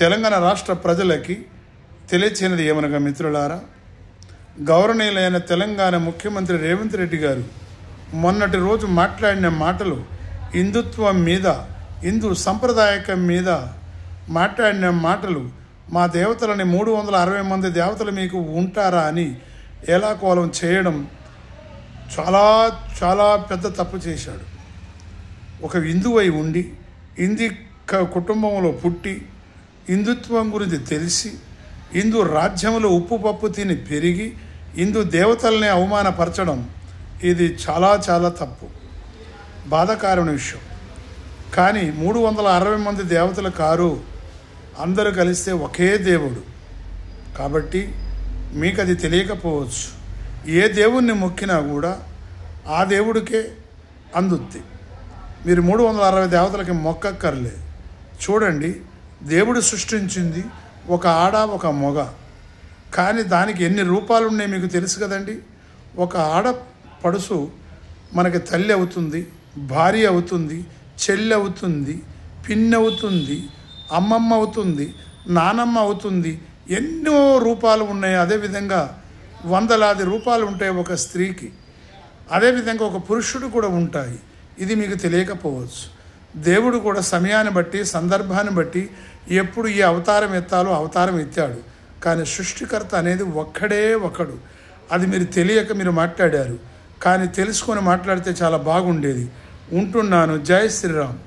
తెలంగాణ రాష్ట్ర ప్రజలకి తెలియచేయనిది ఏమనగా మిత్రులారా, గౌరవనీయులైన తెలంగాణ ముఖ్యమంత్రి రేవంత్ రెడ్డి గారు మొన్నటి రోజు మాట్లాడిన మాటలు హిందుత్వం మీద, హిందూ సంప్రదాయకం మీద మాట్లాడిన మాటలు, మా దేవతలని 360 మంది దేవతలు మీకు ఉంటారా అని ఏలాకోలం చేయడం చాలా చాలా పెద్ద తప్పు చేశాడు. ఒక హిందువై ఉండి హిందీ కుటుంబంలో పుట్టి హిందుత్వం గురించి తెలిసి హిందూ రాజ్యంలో ఉప్పు పప్పు తిని పెరిగి హిందూ దేవతల్ని అవమానపరచడం ఇది చాలా చాలా తప్పు, బాధాకరమైన విషయం. కానీ 360 మంది దేవతలు కారు, అందరూ కలిస్తే ఒకే దేవుడు. కాబట్టి మీకు అది తెలియకపోవచ్చు. ఏ దేవుణ్ణి మొక్కినా కూడా ఆ దేవుడికే అందుద్ది. మీరు 360 దేవతలకి మొక్కక్కర్లేదు. చూడండి, దేవుడు సృష్టించింది ఒక ఆడ ఒక మొగ, కానీ దానికి ఎన్ని రూపాలు ఉన్నాయి మీకు తెలుసు కదండి. ఒక ఆడ పడుసు మనకి తల్లి అవుతుంది, భార్య అవుతుంది, చెల్లి అవుతుంది, పిన్ని అవుతుంది, అమ్మమ్మ అవుతుంది, నానమ్మ అవుతుంది. ఎన్నో రూపాలు ఉన్నాయి. అదేవిధంగా వందలాది రూపాలు ఉంటాయి ఒక స్త్రీకి. అదేవిధంగా ఒక పురుషుడు కూడా ఉంటాయి. ఇది మీకు తెలియకపోవచ్చు. దేవుడు కూడా సమయాన్ని బట్టి, సందర్భాన్ని బట్టి ఎప్పుడు ఈ అవతారం ఎత్తాలో అవతారం ఎత్తాడు. కానీ సృష్టికర్త అనేది ఒక్కడే ఒకడు. అది మీరు తెలియక మీరు మాట్లాడారు. కానీ తెలుసుకొని మాట్లాడితే చాలా బాగుండేది. ఉంటున్నాను. జై శ్రీరామ్.